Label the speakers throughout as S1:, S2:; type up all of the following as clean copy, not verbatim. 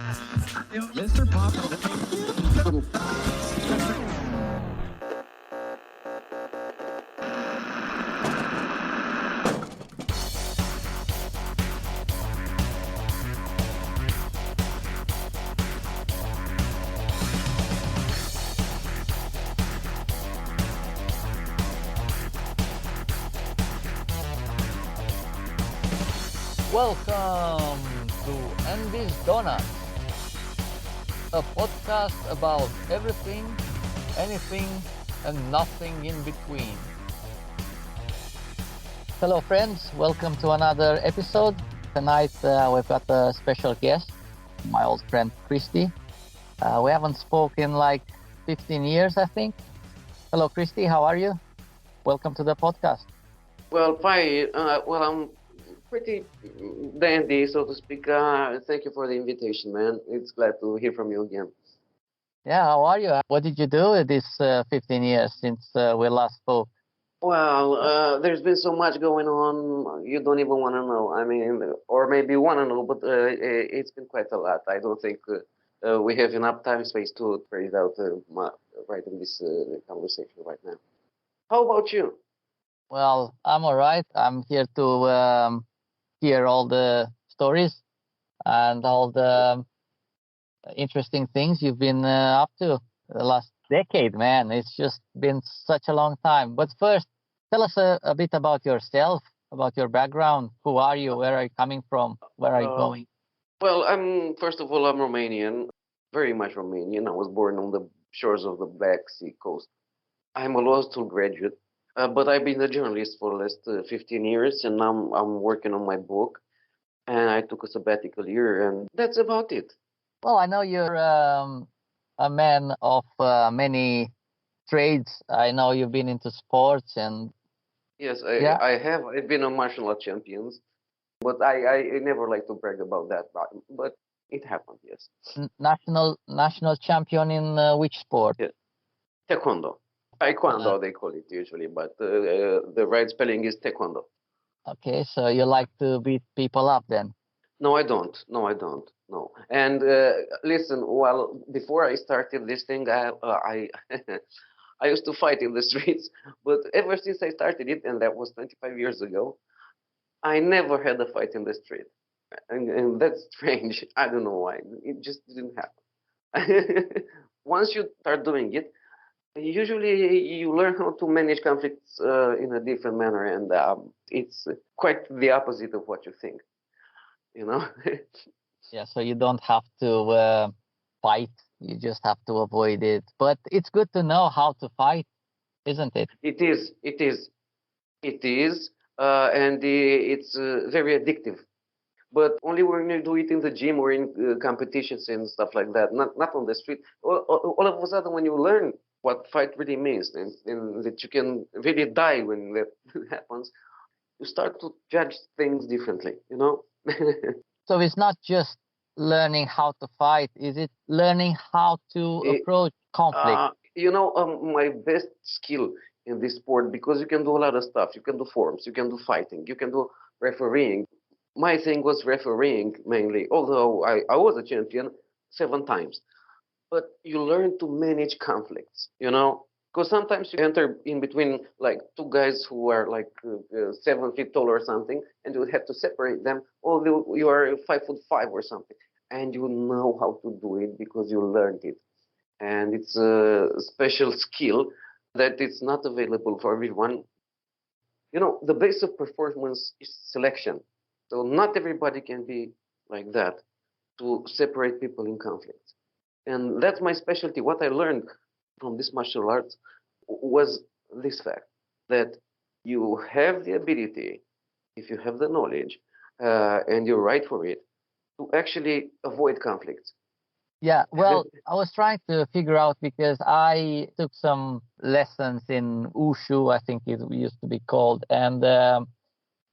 S1: Mr. Pop.
S2: Welcome to Envy's Donuts, a podcast about everything, anything, and nothing in between. Hello, friends. Welcome to another episode. Tonight, we've got a special guest, my old friend Christy. We haven't spoken in like 15 years, I think. Hello, Christy. How are you? Welcome to the podcast.
S3: Well, fine. I'm pretty dandy, so to speak. Thank you for the invitation, man. It's glad to hear from you again.
S2: Yeah, how are you? What did you do this 15 years since we last spoke?
S3: Well, there's been so much going on, you don't even want to know. I mean, or maybe you want to know, but it's been quite a lot. I don't think we have enough time space to spread it out right in this conversation right now. How about you?
S2: Well, I'm all right. I'm here to hear all the stories and all the interesting things you've been up to the last decade, man. It's just been such a long time. But first, tell us a bit about yourself, about your background. Who are you? Where are you coming from? Where are you going?
S3: Well, first of all, I'm Romanian, very much Romanian. I was born on the shores of the Black Sea coast. I'm a law school graduate, but I've been a journalist for the last 15 years, and now I'm working on my book. And I took a sabbatical year, and that's about it.
S2: Well, I know you're a man of many trades. I know you've been into sports and
S3: Yes,
S2: yeah,
S3: I have. I've been a martial art champions, but I never like to brag about that, but it happened, yes.
S2: national champion in which sport?
S3: Yeah. Taekwondo.
S2: Uh,
S3: Taekwondo, they call it usually, but the right spelling is Taekwondo.
S2: okay, so you like to beat people up then?
S3: No, I don't. No, I don't. No. And listen, well, before I started this thing, I I used to fight in the streets, but ever since I started it, and that was 25 years ago, I never had a fight in the street. And that's strange. I don't know why. It just didn't happen. Once you start doing it, usually you learn how to manage conflicts in a different manner, and it's quite the opposite of what you think, you know?
S2: Yeah, so you don't have to fight. You just have to avoid it. But it's good to know how to fight, isn't it?
S3: It is, it is, it is, and it's very addictive. But only when you do it in the gym or in competitions and stuff like that, not on the street. All of a sudden, when you learn what fight really means and that you can really die when that happens, you start to judge things differently, you know?
S2: So it's not just learning how to fight, is it learning how to
S3: It,
S2: approach conflict?
S3: my best skill in this sport, because you can do a lot of stuff. You can do forms, you can do fighting, you can do refereeing. My thing was refereeing mainly, although I was a champion 7 times. But you learn to manage conflicts, you know? Because sometimes you enter in between like two guys who are like 7 feet tall or something, and you have to separate them, although you are 5'5" or something. And you know how to do it because you learned it. And it's a special skill that it's not available for everyone. You know, the base of performance is selection. So not everybody can be like that to separate people in conflict. And that's my specialty. What I learned from this martial arts was this fact that you have the ability, if you have the knowledge, and you're right for it, to actually avoid conflicts.
S2: Yeah, well, I was trying to figure out because I took some lessons in Wushu, I think it used to be called, and I,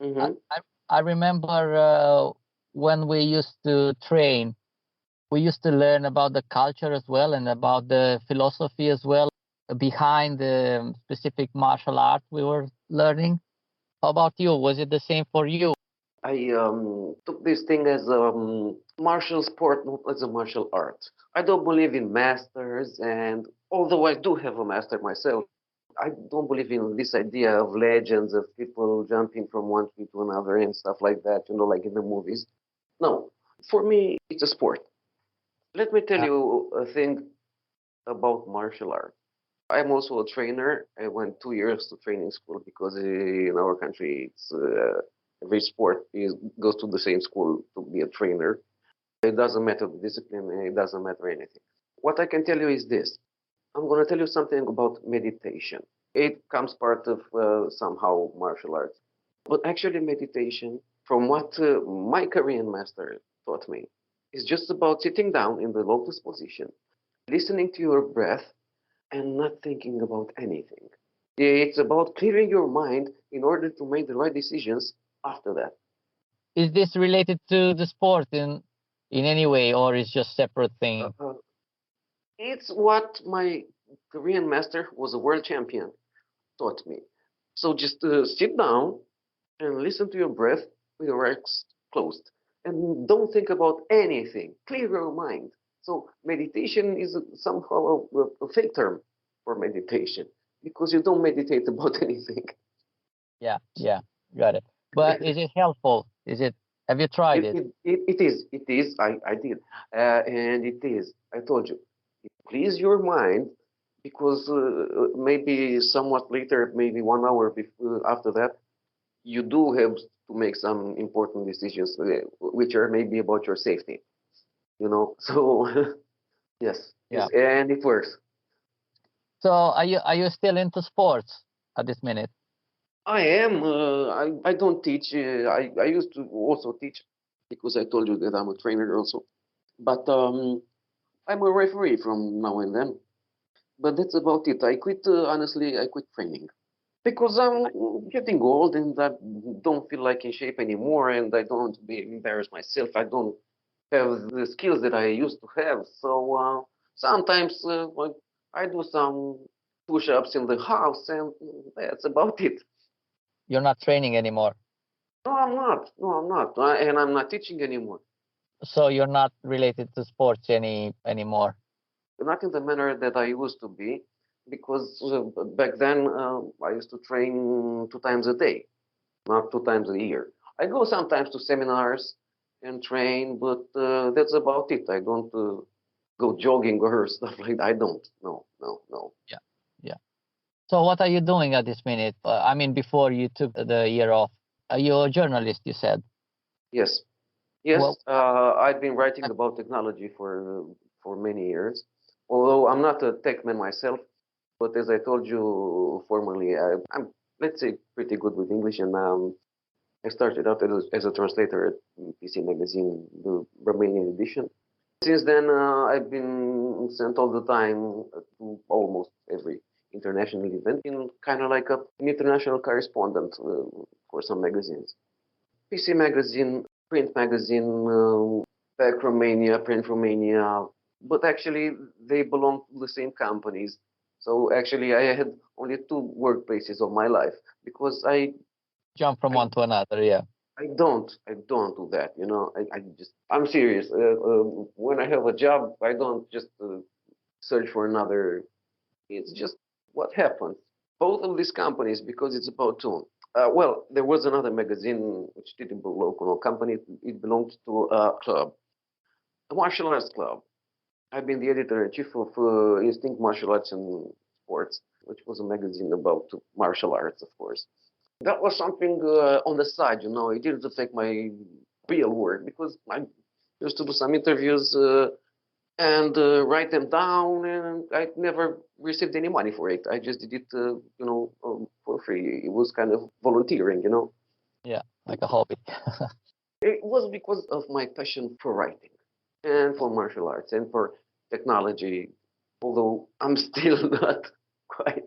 S3: Hmm.
S2: I I remember when we used to train, we used to learn about the culture as well and about the philosophy as well behind the specific martial art we were learning. How about you? Was it the same for you?
S3: I took this thing as martial sport not as a martial art. I don't believe in masters, and although I do have a master myself, I don't believe in this idea of legends of people jumping from one tree to another and stuff like that, like in the movies. No, for me, it's a sport. Let me tell
S2: Uh,
S3: you a thing about martial art. I'm also a trainer. I went 2 years to training school because in our country, it's every sport goes to the same school to be a trainer. It doesn't matter the discipline, it doesn't matter anything. What I can tell you is this. I'm going to tell you something about meditation. It comes part of somehow martial arts. But actually, meditation, from what my Korean master taught me, is just about sitting down in the lotus position, listening to your breath, and not thinking about anything. It's about clearing your mind in order to make the right decisions after that.
S2: is this related to the sport in any way, or is just separate thing?
S3: Uh, it's what my Korean master, who was a world champion, taught me. So just sit down and listen to your breath with your eyes closed. And don't think about anything. Clear your mind. So meditation is somehow a fake term for meditation because you don't meditate about anything.
S2: Yeah, yeah, got it. But is it helpful? Is it? Have you tried it?
S3: It is. I did. And it is. I told you. Please your mind because maybe somewhat later, maybe 1 hour after that, you do have to make some important decisions, which are maybe about your safety. So yes,
S2: Yeah.
S3: yes, and it works.
S2: So are you still into sports at this minute?
S3: I am. I don't teach. I used to also teach because I told you that I'm a trainer also. But I'm a referee from now and then. But that's about it. I quit. Honestly, I quit training because I'm getting old and I don't feel like in shape anymore, and I don't want to be embarrass myself. I don't have the skills that I used to have. So sometimes I do some push-ups in the house, and that's about it.
S2: You're not training anymore,
S3: No, I'm not. No, I'm not. And I'm not teaching anymore.
S2: so you're not related to sports anymore.
S3: Not in the manner that I used to be, because back then I used to train 2 times a day, not 2 times a year. I go sometimes to seminars and train, but that's about it. I don't go jogging or stuff like that. I don't. No, no, no.
S2: Yeah, yeah. So what are you doing at this minute? I mean, before you took the year off, are you a journalist? You said.
S3: Yes, yes.
S2: Well,
S3: I've been writing about technology for many years. Although I'm not a tech man myself, but as I told you formerly, I'm let's say pretty good with English, and I started out as a translator at PC Magazine, the Romanian edition. Since then, I've been sent all the time to almost every international event, in kind of like an international correspondent for some magazines. PC Magazine, Print Magazine, Back Romania, Print Romania, but actually they belong to the same companies. So actually, I had only two workplaces of my life because
S2: jump from
S3: I
S2: one to another. Yeah.
S3: I don't do that. I'm serious. When I have a job, I don't just search for another. It's just what happens. Both of these companies, because it's about two. Well, there was another magazine which didn't belong to a company. It belonged to a club, a martial arts club. I've been the editor in chief of Instinct Martial Arts and Sports, which was a magazine about martial arts, of course. That was something on the side, It didn't affect my real work because I used to do some interviews and write them down, and I never received any money for it. I just did it, for free. It was kind of volunteering.
S2: Yeah, like a hobby.
S3: It was because of my passion for writing and for martial arts and for technology, although I'm still not quite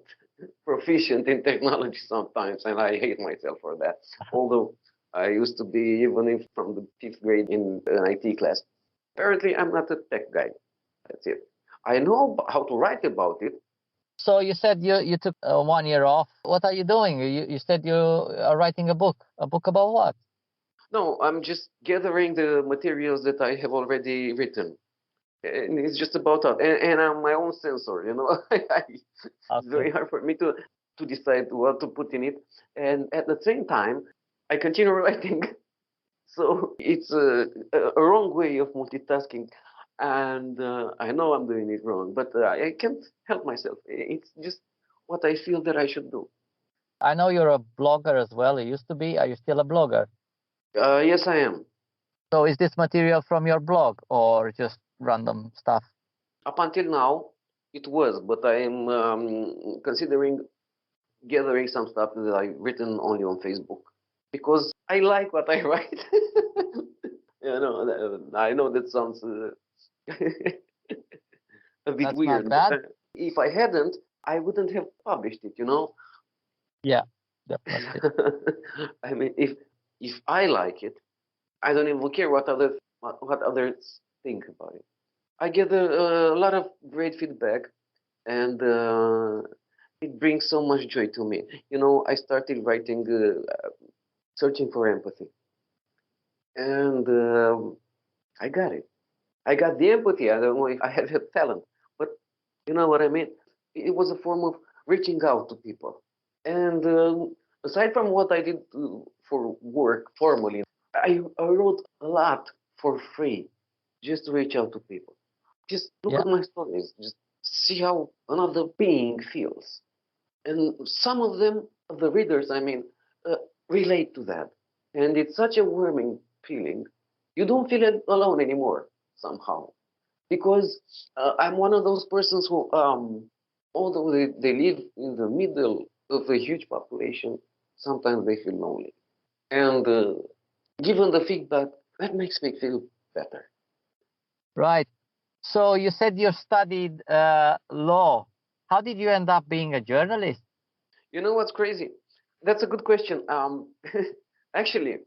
S3: proficient in technology sometimes, and I hate myself for that. Although I used to be, even if from the fifth grade in an IT class. Apparently, I'm not a tech guy. That's it. I know how to write about it.
S2: So you said you took 1 year off. What are you doing? You said you are writing a book. A book about what?
S3: No, I'm just gathering the materials that I have already written. And it's just about that. And I'm my own censor, you know. It's very
S2: Okay.
S3: hard for me to decide what to put in it. And at the same time, I continue writing. So it's a wrong way of multitasking. And I know I'm doing it wrong, but I can't help myself. It's just what I feel that I should do.
S2: I know you're a blogger as well. You used to be. Are you still a blogger?
S3: Yes, I am.
S2: So is this material from your blog or just random stuff?
S3: Up until now, it was, but I am considering gathering some stuff that I've written only on Facebook because I like what I write. I know that sounds a bit
S2: That's not
S3: weird, but
S2: bad.
S3: if I hadn't, I wouldn't have published it.
S2: Yeah, definitely.
S3: I mean, if I like it, I don't even care what others think about it. I get a lot of great feedback, and it brings so much joy to me. I started writing, searching for empathy, and I got it. I got the empathy. I don't know if I have the talent, but you know what I mean? It was a form of reaching out to people. And aside from what I did for work formally, I wrote a lot for free just to reach out to people. Just look
S2: Yeah,
S3: at my stories. Just see how another being feels. And some of them, of the readers, I mean, uh, relate to that. And it's such a warming feeling. You don't feel alone anymore somehow because I'm one of those persons who, although they live in the middle of a huge population, sometimes they feel lonely. And given the feedback, that makes me feel better.
S2: right. So you said you studied law. How did you end up being a journalist?
S3: You know what's crazy? That's a good question. Actually,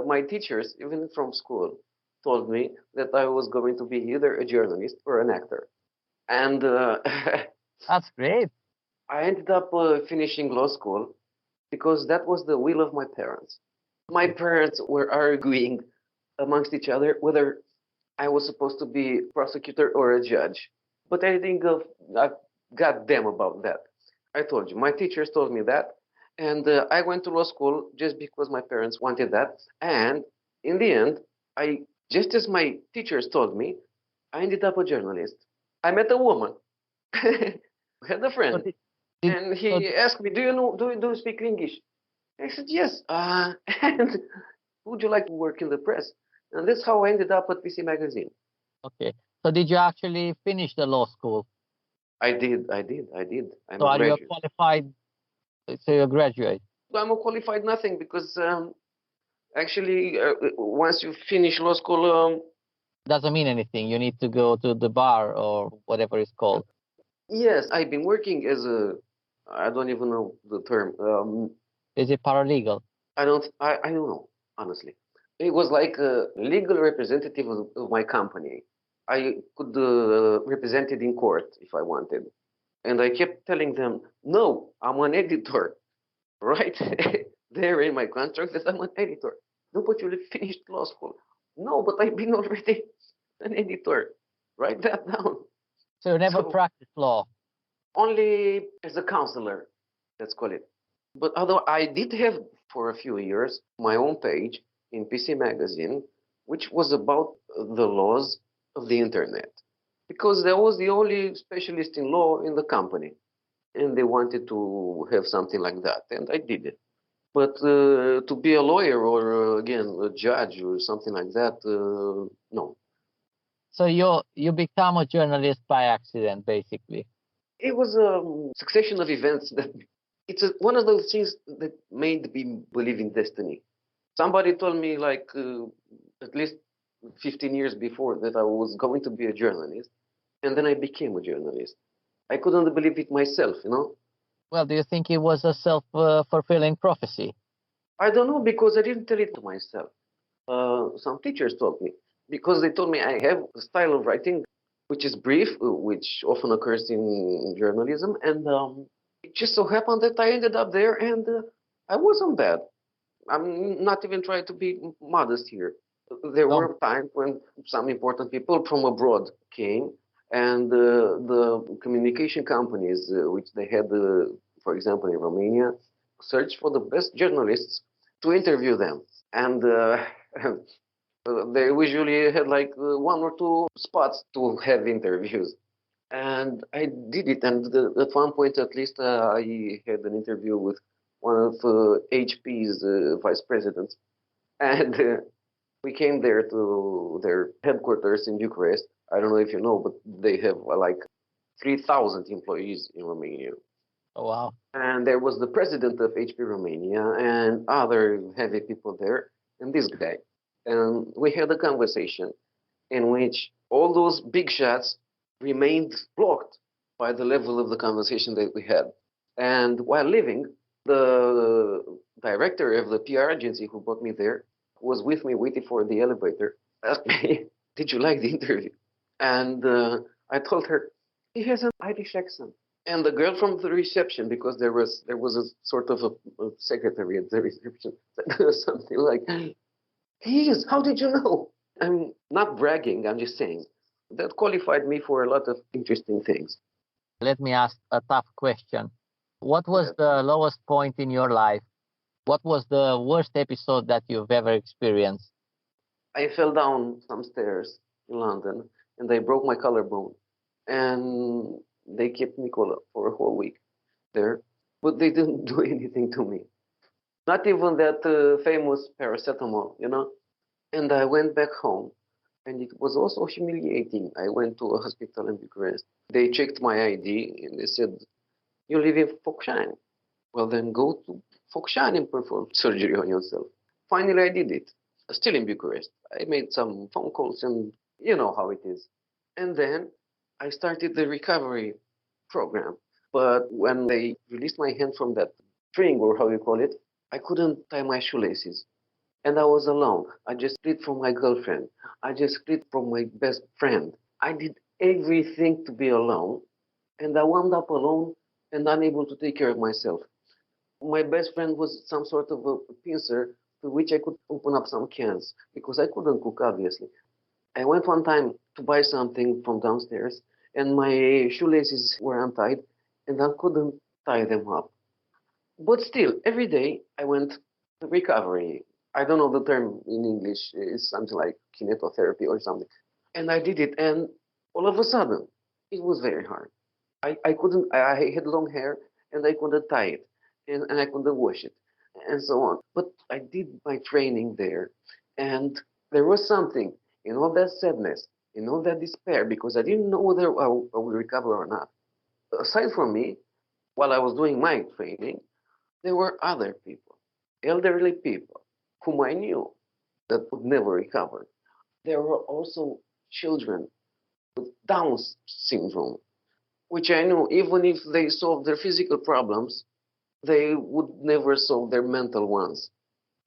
S3: my teachers, even from school, told me that I was going to be either a journalist or an actor. And
S2: That's great.
S3: I ended up finishing law school because that was the will of my parents. My parents were arguing amongst each other whether I was supposed to be a prosecutor or a judge. But I got them about that. I told you, my teachers told me that. And I went to law school just because my parents wanted that. And in the end, just as my teachers told me, I ended up a journalist. I met a woman, had a
S2: So
S3: friend,
S2: did
S3: and
S2: so
S3: he asked me, do you speak English? I said, yes. And would you like to work in the press? And that's how I ended up at PC Magazine.
S2: okay. So did you actually finish the law school?
S3: I did. I'm
S2: So
S3: a
S2: are you a
S3: graduate.
S2: qualified? So you're a graduate.
S3: I'm a qualified nothing because actually, once you finish law school,
S2: Doesn't mean anything. You need to go to the bar or whatever it's called.
S3: yes, I've been working as I don't even know the term.
S2: Is it paralegal?
S3: I don't know, honestly. It was like a legal representative of my company. I could represent it in court if I wanted. And I kept telling them, no, I'm an editor, right? There in my contract that I'm an editor. No, but you finished law school. No, but I've been already an editor. Write that down.
S2: So you never
S3: So
S2: practiced law.
S3: only as a counselor, let's call it. But although I did have for a few years my own page in PC Magazine, which was about the laws of the internet, because I was the only specialist in law in the company, and they wanted to have something like that, and I did it. But to be a lawyer or again a judge or something like that, no.
S2: So you become a journalist by accident, basically.
S3: It was a succession of events that one of those things that made me believe in destiny. Somebody told me like at least 15 years before that I was going to be a journalist, and then I became a journalist. I couldn't believe it myself.
S2: Well, do you think it was a self-fulfilling prophecy?
S3: I don't know because I didn't tell it to myself. Some teachers told me because they told me I have a style of writing which is brief, which often occurs in journalism, and it just so happened that I ended up there, and I wasn't bad. I'm not even trying to be modest here. There
S2: Don't.
S3: were times when some important people from abroad came, and the communication companies, which they had, for example, in Romania, searched for the best journalists to interview them. And they usually had like one or two spots to have interviews. And I did it. And at one point, at least, I had an interview with one of HP's vice presidents. And we came there to their headquarters in Bucharest. I don't know if you know, but they have like 3,000 employees in Romania.
S2: Oh, wow.
S3: And there was the president of HP Romania and other heavy people there, and this guy. And we had a conversation in which all those big shots remained blocked by the level of the conversation that we had. And while leaving, the director of the PR agency who brought me there was with me waiting for the elevator, asked me, "Did you like the interview?" And I told her, "He has an Irish accent." And the girl from the reception, because there was a sort of a secretary at the reception, said something like, "He is. How did you know?" I'm not bragging. I'm just saying that qualified me for a lot of interesting things.
S2: Let me ask a tough question. What was
S3: Yeah.
S2: the lowest point in your life? What was the worst episode that you've ever experienced?
S3: I fell down some stairs in London and they broke my collarbone. And they kept me for a whole week there. But they didn't do anything to me. Not even that famous paracetamol, you know? And I went back home and it was also humiliating. I went to a hospital in Bucharest. They checked my ID and they said, "You live in Focșani." Well, then go to Focșani and perform surgery on yourself. Finally, I did it. Still in Bucharest. I made some phone calls and you know how it is. And then I started the recovery program. But when they released my hand from that string, or how you call it, I couldn't tie my shoelaces. And I was alone. I just split from my girlfriend. I just split from my best friend. I did everything to be alone. And I wound up alone and unable to take care of myself. My best friend was some sort of a pincer to which I could open up some cans because I couldn't cook, obviously. I went one time to buy something from downstairs and my shoelaces were untied and I couldn't tie them up. But still, every day I went to recovery. I don't know the term in English. It's something like kinetotherapy or something. And I did it, and all of a sudden, it was very hard. I couldn't, I had long hair, and I couldn't tie it, and I couldn't wash it, and so on. But I did my training there, and there was something in all that sadness, in all that despair, because I didn't know whether I would recover or not. Aside from me, while I was doing my training, there were other people, elderly people, whom I knew that would never recover. There were also children with Down syndrome, which I knew even if they solved their physical problems, they would never solve their mental ones.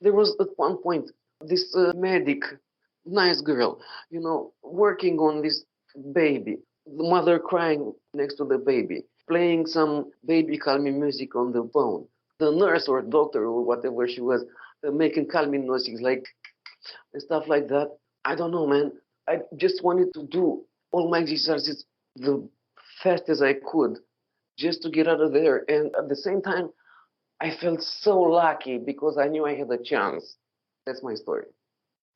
S3: There was at one point this medic, nice girl, working on this baby, the mother crying next to the baby, playing some baby calming music on the phone. The nurse or doctor or whatever she was making calming noises like and stuff like that. I don't know, man. I just wanted to do all my exercises the fast as I could just to get out of there. And at the same time, I felt so lucky because I knew I had a chance. That's my story.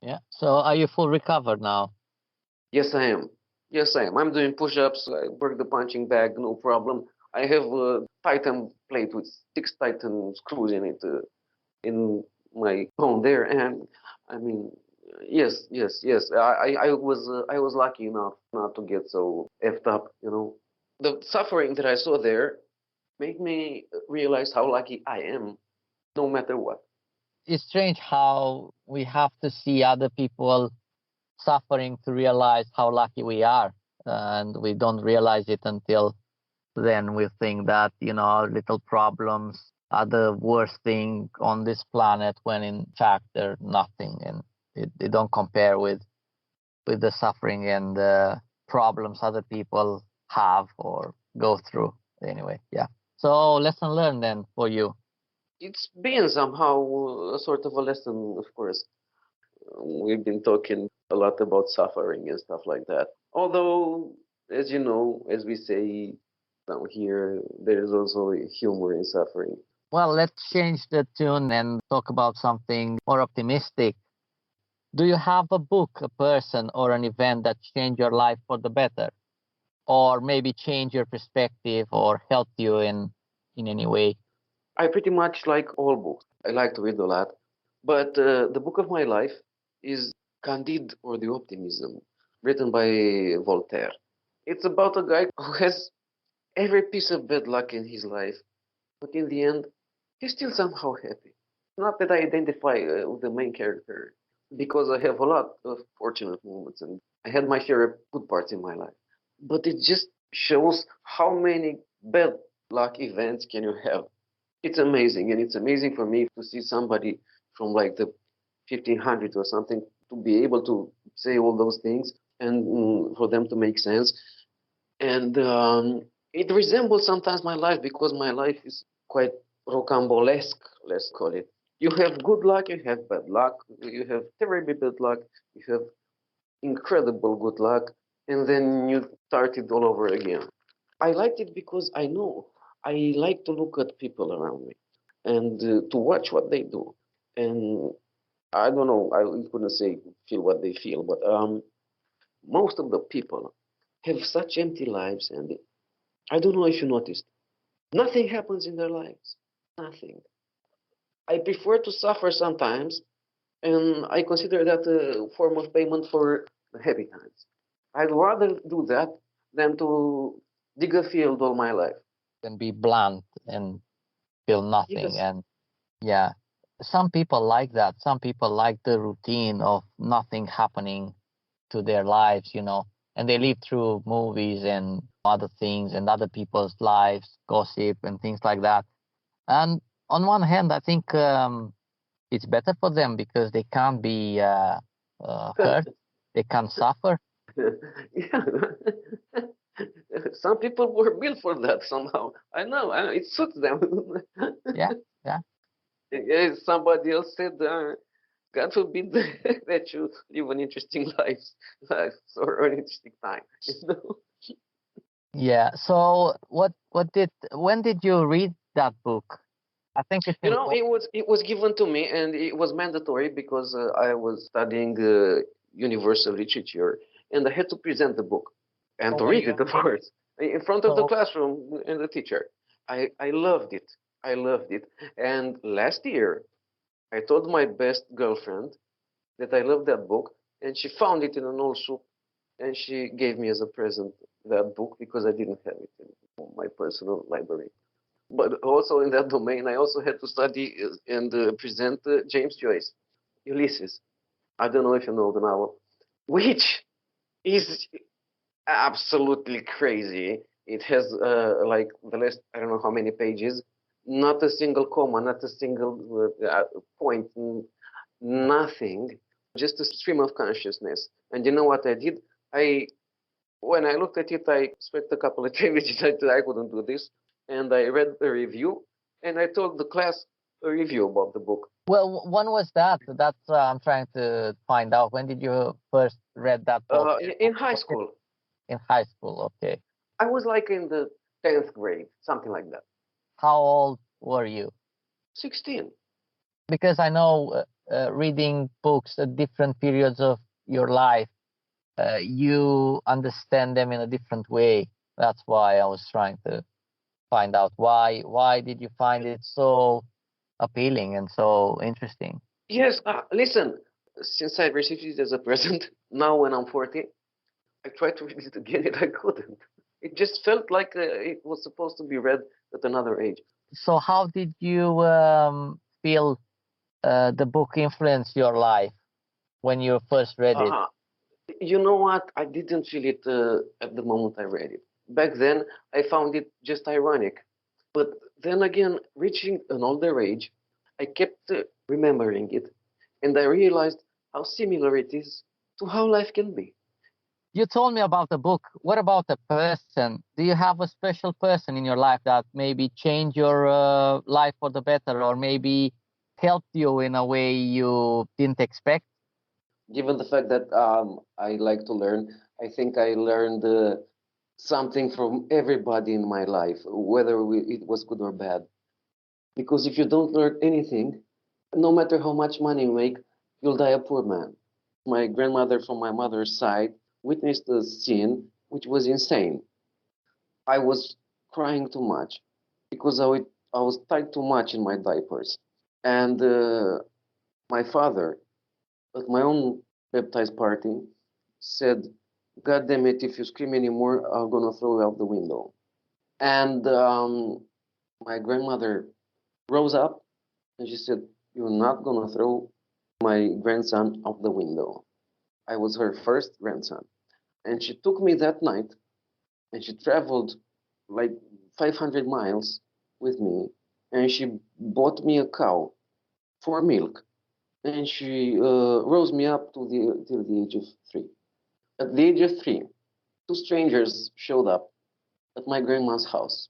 S2: Yeah. So are you full recovered now?
S3: Yes, I am. Yes, I am. I'm doing push-ups. I work the punching bag, no problem. I have a Titan plate with 6 Titan screws in it in my phone there, and I mean, yes, yes, yes. I was lucky enough not to get so effed up. The suffering that I saw there made me realize how lucky I am, no matter what.
S2: It's strange how we have to see other people suffering to realize how lucky we are. And we don't realize it until then. We think that, our little problems are the worst thing on this planet when in fact they're nothing. And they don't compare with the suffering and the problems other people have or go through. Anyway, yeah. So lesson learned then for you.
S3: it's been somehow a sort of a lesson, of course. We've been talking a lot about suffering and stuff like that. Although, as you know, as we say down here, there is also humor in suffering.
S2: Well, let's change the tune and talk about something more optimistic. Do you have a book, a person, or an event that changed your life for the better, or maybe change your perspective or helped you in any way?
S3: I pretty much like all books. I like to read a lot. But the book of my life is Candide or the Optimism, written by Voltaire. It's about a guy who has every piece of bad luck in his life, but in the end, he's still somehow happy. Not that I identify with the main character, because I have a lot of fortunate moments and I had my share of good parts in my life. But it just shows how many bad luck events can you have. It's amazing, and it's amazing for me to see somebody from like the 1500s or something to be able to say all those things and for them to make sense. And it resembles sometimes my life because my life is quite rocambolesque, let's call it. You have good luck, you have bad luck, you have terribly bad luck, you have incredible good luck, and then you start it all over again. I liked it because I know I like to look at people around me and to watch what they do. And I don't know, I couldn't say feel what they feel, but most of the people have such empty lives, and I don't know if you noticed, nothing happens in their lives. Nothing. I prefer to suffer sometimes, and I consider that a form of payment for the happy times. I'd rather do that than to dig a field all my life.
S2: And be blunt and feel nothing.
S3: Yes.
S2: And yeah, some people like that. Some people like the routine of nothing happening to their lives, and they live through movies and other things and other people's lives, gossip and things like that. And on one hand, I think it's better for them because they can't be hurt, they can't suffer.
S3: Yeah. Some people were built for that somehow. I know it suits them.
S2: Yeah, yeah,
S3: Somebody else said, God forbid that you live an interesting life or an interesting time. You know?
S2: yeah. So when did you read that book? I think it's
S3: You know,
S2: important.
S3: it was given to me, and it was mandatory because I was studying universal literature, and I had to present the book and
S2: Oh
S3: to
S2: my
S3: read it,
S2: God.
S3: of course, in front of the
S2: So
S3: classroom and the teacher. I loved it. I loved it. And last year, I told my best girlfriend that I loved that book, and she found it in an old soup, and she gave me as a present that book because I didn't have it in my personal library. But also in that domain, I also had to study and present James Joyce, Ulysses. I don't know if you know the novel, which is absolutely crazy. It has like the last, I don't know how many pages, not a single comma, not a single point, nothing, just a stream of consciousness. And you know what I did? I When I looked at it, I spent a couple of pages. I couldn't do this, and I read the review, and I told the class a review about the book.
S2: well, when was that? That's I'm trying to find out. When did you first read that book?
S3: In high
S2: Was it
S3: school,
S2: in high school? Okay.
S3: I was like in the 10th grade, something like that.
S2: How old were you?
S3: 16.
S2: Because I know reading books at different periods of your life, you understand them in a different way. That's why I was trying to find out why did you find it so appealing and so interesting?
S3: Yes, listen, since I received it as a present, now when I'm 40, I tried to read it again and I couldn't. It just felt like it was supposed to be read at another age.
S2: So how did you feel the book influenced your life when you first read it?
S3: Uh, you know what? I didn't feel it at the moment I read it. Back then, I found it just ironic. But then again, reaching an older age, I kept remembering it, and I realized how similar it is to how life can be.
S2: You told me about the book. What about the person? Do you have a special person in your life that maybe changed your life for the better, or maybe helped you in a way you didn't expect?
S3: Given the fact that I like to learn, I think I learned something from everybody in my life, whether it was good or bad. Because if you don't learn anything, no matter how much money you make, you'll die a poor man. My grandmother from my mother's side witnessed a scene which was insane. I was crying too much because I was tied too much in my diapers. And my father, at my own baptized party, said, "God damn it, if you scream anymore, I'm going to throw you out the window." And my grandmother rose up and she said, "You're not going to throw my grandson out the window." I was her first grandson. And she took me that night and she traveled like 500 miles with me and she bought me a cow for milk and she rose me up to till the age of 3. At the age of 3, two strangers showed up at my grandma's house.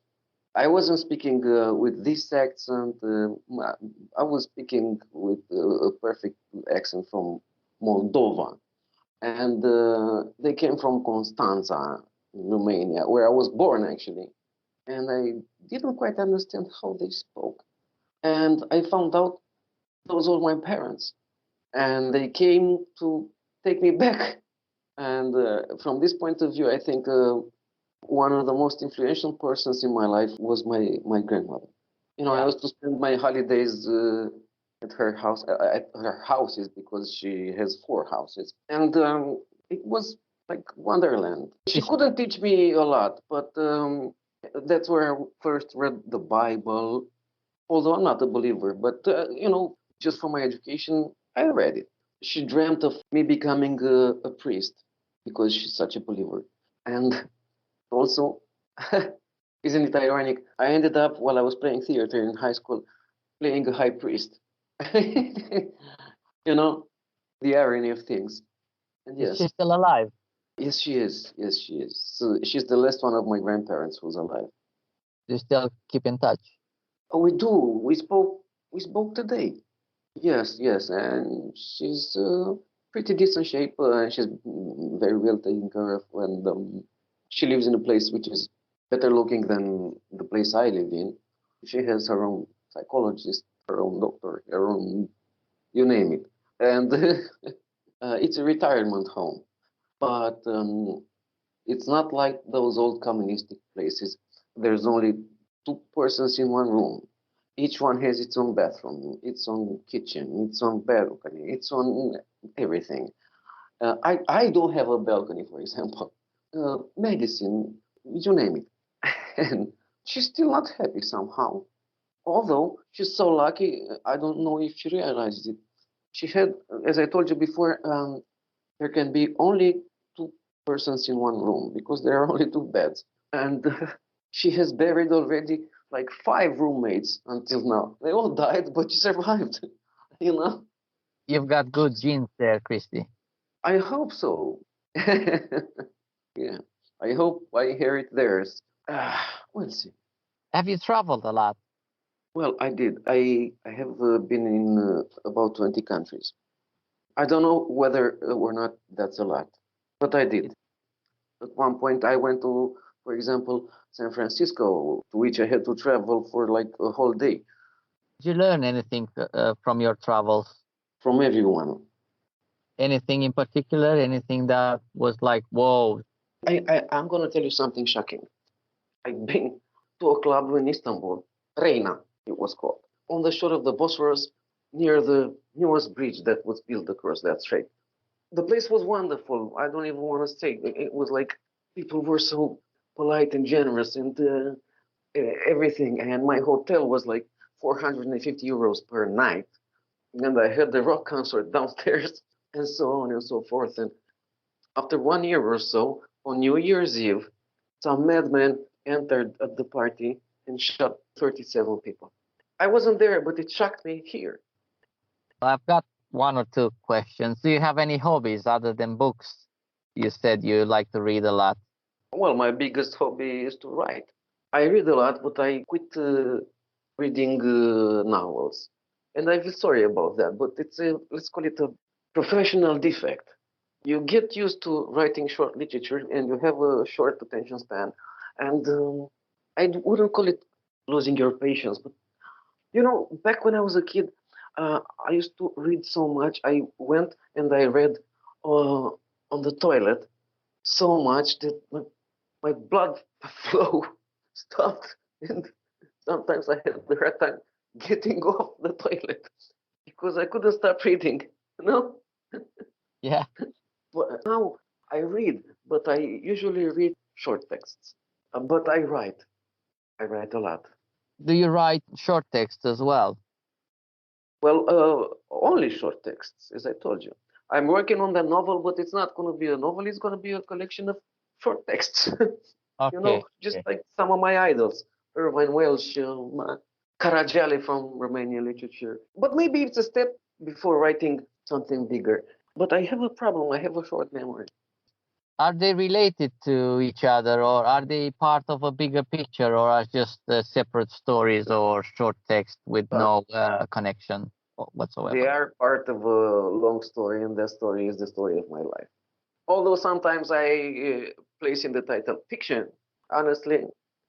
S3: I wasn't speaking with this accent. I was speaking with a perfect accent from Moldova. And they came from Constanța, Romania, where I was born actually. And I didn't quite understand how they spoke. And I found out those were my parents. And they came to take me back. And from this point of view, I think one of the most influential persons in my life was my grandmother. You know, I
S2: Yeah.
S3: used to spend my holidays at her house, at her houses, because she has 4 houses, and it was like Wonderland. She
S2: It's
S3: couldn't teach me a lot, but that's where I first read the Bible. Although I'm not a believer, but you know, just for my education, I read it. She dreamt of me becoming a priest because she's such a believer, and also, isn't it ironic? I ended up while I was playing theater in high school playing a high priest. You know, the irony of things. And
S2: is she
S3: yes,
S2: still alive?
S3: yes, she is. Yes, she is. So she's the last one of my grandparents who's alive.
S2: Do you still keep in touch?
S3: Oh, we do. We spoke today. Yes, yes, and she's pretty decent shape. She's very well taken care of, and she lives in a place which is better looking than the place I live in. She has her own psychologist, her own doctor, her own, you name it, and it's a retirement home. But it's not like those old communistic places. There's only two persons in one room. Each one has its own bathroom, its own kitchen, its own balcony, its own everything. I don't have a balcony, for example. Medicine, you name it. And she's still not happy somehow. Although she's so lucky, I don't know if she realized it. She had, as I told you before, there can be only two persons in one room because there are only two beds. And she has buried already like 5 roommates until now. They all died, but she survived. You know?
S2: You've got good genes there, Christy.
S3: I hope so. Yeah. I hope I inherit theirs. We'll see.
S2: Have you traveled a lot?
S3: Well, I did. I have been in about 20 countries. I don't know whether or not that's a lot, but I did. At one point, I went to, for example, San Francisco, to which I had to travel for like a whole day
S2: Did you learn anything from your travels?
S3: from everyone.
S2: Anything in particular? Anything that was like, whoa?
S3: I'm going to tell you something shocking. I've been to a club in Istanbul, Reina, it was called, on the shore of the Bosphorus near the newest bridge that was built across that strait. The place was wonderful. I don't even want to say. It was like people were so polite and generous and everything. And my hotel was like 450 euros per night. And I had the rock concert downstairs and so on and so forth. And after 1 year or so, on New Year's Eve, some madman entered at the party and shot 37 people. I wasn't there, but it shocked me here.
S2: I've got one or two questions. Do you have any hobbies other than books? You said you like to read a lot.
S3: Well, my biggest hobby is to write. I read a lot, but I quit reading novels. And I feel sorry about that, but it's a, let's call it a professional defect. You get used to writing short literature and you have a short attention span. And wouldn't call it losing your patience, but back when I was a kid, I used to read so much. I went and I read on the toilet so much that my blood flow stopped, and sometimes I had the hard time getting off the toilet because I couldn't stop reading. You know,
S2: Yeah.
S3: but now I read, but I usually read short texts. But I write. I write a lot.
S2: Do you write short text as well?
S3: Well, only short texts, as I told you. I'm working on that novel, but it's not going to be a novel. It's going to be a collection of short texts.
S2: Okay.
S3: Just
S2: Okay.
S3: like some of my idols, Irvine Welsh, Caragiale from Romanian literature. But maybe it's a step before writing something bigger. But I have a problem. I have a short memory.
S2: Are they related to each other, or are they part of a bigger picture, or are just separate stories or short text with
S3: Uh,
S2: no connection
S3: they
S2: whatsoever?
S3: are part of a long story, and that story is the story of my life. Although sometimes I place in the title fiction, honestly,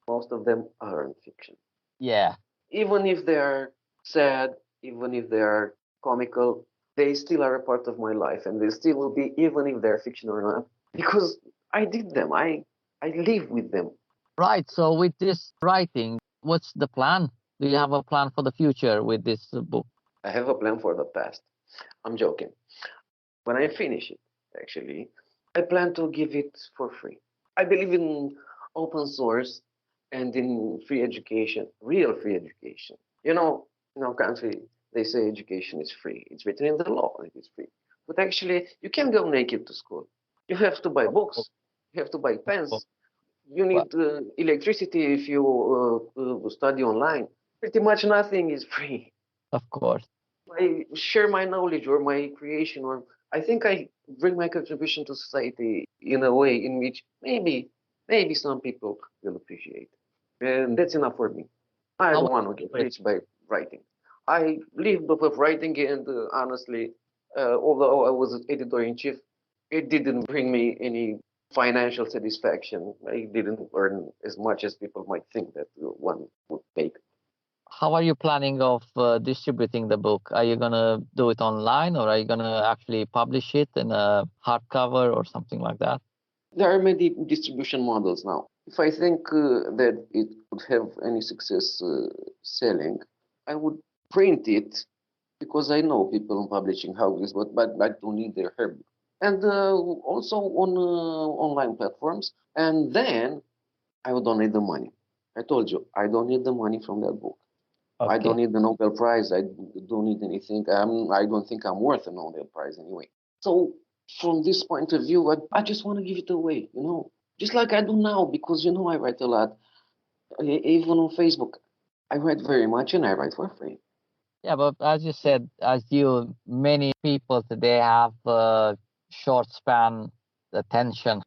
S3: most of them aren't fiction.
S2: Yeah.
S3: Even if they are sad, even if they are comical, they still are a part of my life, and they still will be, even if they're fiction or not, because I did them. I live with them.
S2: Right. So with this writing, what's the plan? Do you have a plan for the future with this book?
S3: I have a plan for the past. I'm joking. When I finish it, actually, I plan to give it for free. I believe in open source and in free education, real free education. In our country, they say education is free. It's written in the law, it is free. But actually, you can go naked to school. You have to buy books, you have to buy
S2: Well,
S3: pens, you need electricity if you study online. Pretty much nothing is free.
S2: of course.
S3: I share my knowledge or my creation, or I think I bring my contribution to society in a way in which maybe some people will appreciate. And that's enough for me. I
S2: How
S3: don't
S2: about
S3: want to get
S2: you?
S3: rich by writing. I lived off of writing, and honestly, although I was editor in chief, it didn't bring me any financial satisfaction. I didn't earn as much as people might think that one would make.
S2: How are you planning of distributing the book? Are you gonna do it online, or are you gonna actually publish it in a hardcover or something like that?
S3: There are many distribution models now. If I think that it would have any success selling, I would print it because I know people in publishing houses, but I don't need their help. And also on online platforms. And then I would don't need the money. I told you, I don't need the money from that book. I don't
S2: Okay.
S3: need the Nobel Prize. I don't need anything. I don't think I'm worth a Nobel Prize anyway. So from this point of view, I just want to give it away, just like I do now, because I write a lot. Even on Facebook, I write very much, and I write for free.
S2: Yeah, but as you said, many people today have short span attention.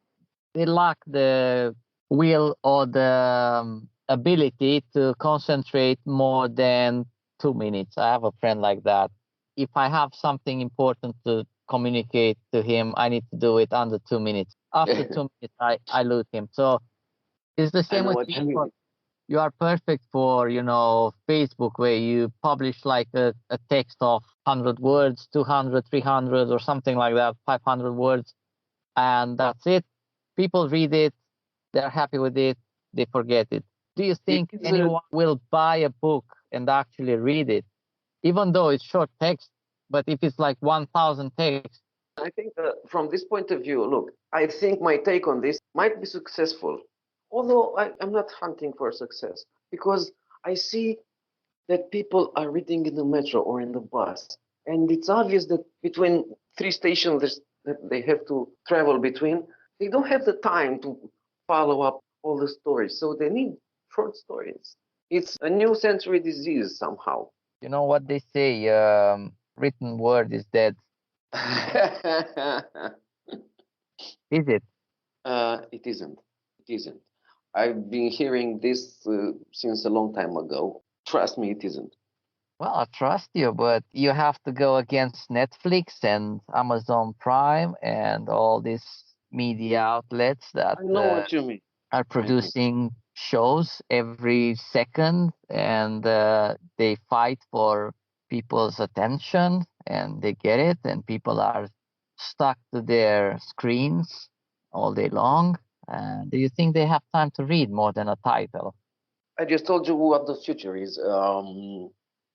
S2: They lack the will or the ability to concentrate more than 2 minutes. I have a friend like that. If I have something important to communicate to him, I need to do it under 2 minutes. After 2 minutes, I lose him. So it's the
S3: I
S2: same
S3: know
S2: with
S3: what you
S2: you.
S3: mean.
S2: You are perfect for, Facebook, where you publish like a text of 100 words, 200, 300, or something like that, 500 words, and that's it. People read it, they're happy with it, they forget it. Do you
S3: It
S2: think
S3: is.
S2: anyone will buy a book and actually read it, even though it's short text? But if it's like 1,000 text,
S3: I think from this point of view, look, I think my take on this might be successful, although I'm not hunting for success because I see that people are reading in the metro or in the bus. And it's obvious that between three stations that they have to travel between, they don't have the time to follow up all the stories. So they need short stories. It's a new sensory disease somehow.
S2: you know what they say, written word is dead. Is it?
S3: It isn't. It isn't. I've been hearing this since a long time ago. Trust me, it isn't.
S2: Well, I trust you, but you have to go against Netflix and Amazon Prime and all these media outlets that
S3: I know what you mean.
S2: are
S3: I mean,
S2: producing shows every second, and they fight for people's attention, and they get it, and people are stuck to their screens all day long. Do you think they have time to read more than a title?
S3: I just told you what the future is.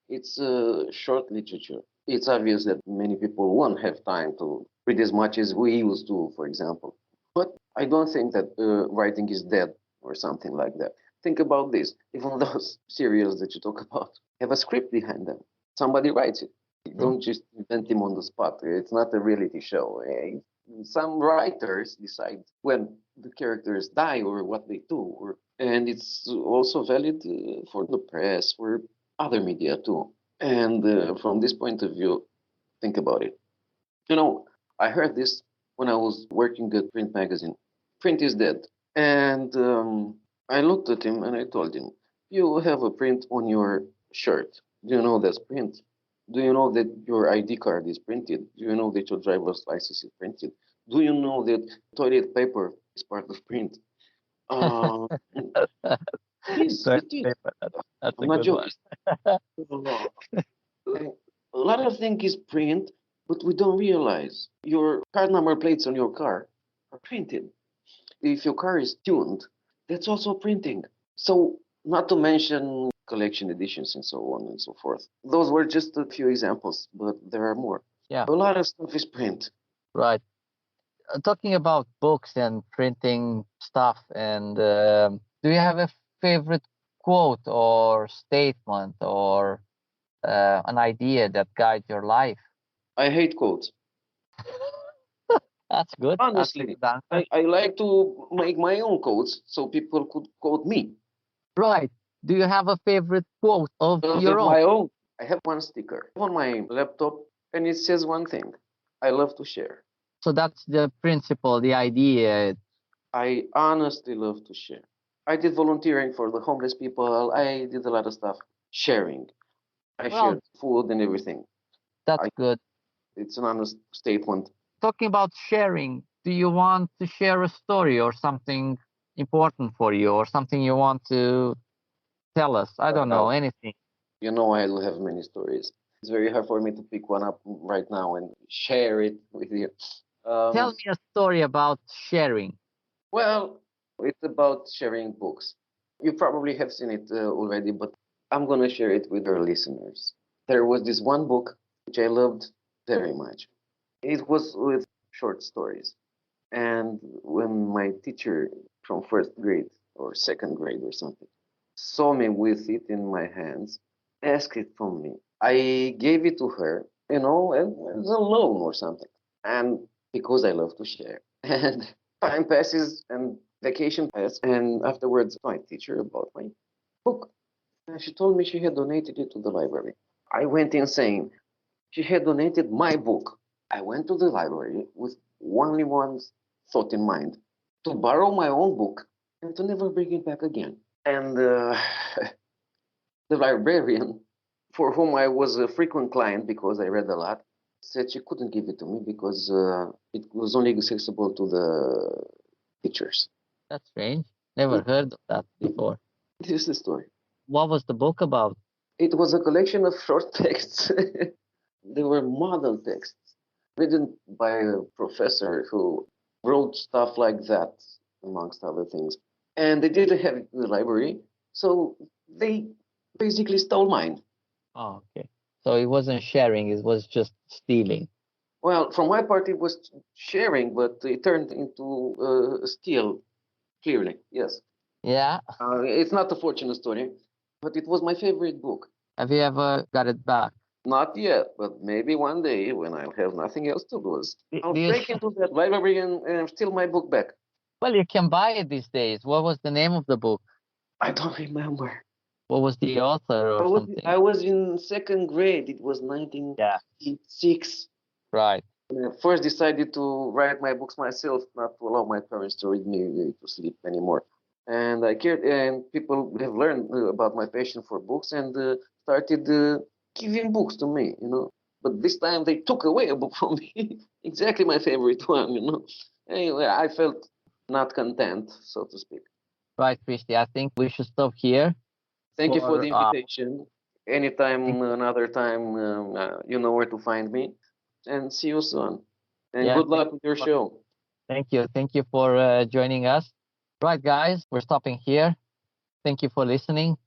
S3: It's short literature. It's obvious that many people won't have time to read as much as we used to, for example. But I don't think that writing is dead or something like that. Think about this. Even those serials that you talk about have a script behind them. Somebody writes it. You
S2: True.
S3: don't just invent him on the spot. It's not a reality show. Some writers decide when the characters die or what they do, and it's also valid for the press, for other media too. And from this point of view, think about it. You know, I heard this when I was working at print magazine. Print is dead. And I looked at him and I told him, you have a print on your shirt. Do you know that's print? Do you know that your ID card is printed? Do you know that your driver's license is printed? Do you know that toilet paper is part of print? Uh, yes,
S2: Toilet
S3: it is.
S2: paper, that's
S3: I'm
S2: a
S3: not
S2: good one.
S3: joking. A lot of things is print, but we don't realize your card number plates on your car are printed. If your car is tuned, that's also printing. So, not to mention collection editions and so on and so forth. Those were just a few examples, but there are more.
S2: Yeah,
S3: A lot of stuff is print.
S2: right. Talking about books and printing stuff, and do you have a favorite quote or statement or an idea that guides your life?
S3: I hate quotes.
S2: That's good. That's a
S3: Honestly,
S2: good answer.
S3: I like to make my own quotes so people could quote me.
S2: Right. Do you have a favorite quote of your
S3: Of
S2: own?
S3: my own. I have one sticker on my laptop and it says one thing: I love to share.
S2: So that's the principle, the idea.
S3: I honestly love to share. I did volunteering for the homeless people. I did a lot of stuff sharing. I
S2: Well,
S3: shared food and everything.
S2: that's
S3: I,
S2: good.
S3: it's an honest statement.
S2: Talking about sharing, do you want to share a story or something important for you or something you want to tell us? I don't know,
S3: Well,
S2: anything.
S3: you know, I do have many stories. It's very hard for me to pick one up right now and share it with you.
S2: Tell
S3: Um,
S2: me a story about sharing.
S3: well, it's about sharing books. You probably have seen it already, but I'm going to share it with our listeners. There was this one book which I loved very much. It was with short stories. And when my teacher from first grade or second grade or something saw me with it in my hands, asked it from me, I gave it to her, you know, as a loan or something. And because I love to share. And time passes and vacation passes. And afterwards, I teach her about my book. And she told me she had donated it to the library. I went insane. She had donated my book. I went to the library with only one thought in mind: to borrow my own book and to never bring it back again. And the librarian, for whom I was a frequent client because I read a lot, said she couldn't give it to me because it was only accessible to the teachers.
S2: That's strange. Never heard of that before.
S3: This is the story.
S2: What was the book about?
S3: It was a collection of short texts. They were model texts written by a professor who wrote stuff like that, amongst other things. And they didn't have it in the library, so they basically stole mine.
S2: Oh, okay. So it wasn't sharing, it was just stealing.
S3: Well, from my part, it was sharing, but it turned into a steal, clearly, yes.
S2: Yeah.
S3: It's not a fortunate story, but it was my favorite book.
S2: Have you ever got it back?
S3: Not yet, but maybe one day when I'll have nothing else to lose, I'll
S2: Do you,
S3: break into that library and steal my book back.
S2: well, you can buy it these days. What was the name of the book?
S3: I don't remember.
S2: What was the author
S3: I
S2: or
S3: was
S2: something?
S3: I was in second grade. It was
S2: Yeah.
S3: 1986.
S2: Right.
S3: First decided to write my books myself, not to allow my parents to read me to sleep anymore. And I cared, and people have learned about my passion for books and started giving books to me, But this time they took away a book from me, exactly my favorite one. Anyway, I felt not content, so to speak.
S2: Right, Christy. I think we should stop here
S3: Thank you for
S2: for
S3: the invitation.
S2: thank,
S3: Anytime, another time, you know where to find me. And see you soon. And
S2: yeah,
S3: good luck with your show.
S2: thank you for joining us. Right, guys, we're stopping here. Thank you for listening.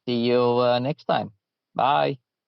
S2: See you next time. Bye.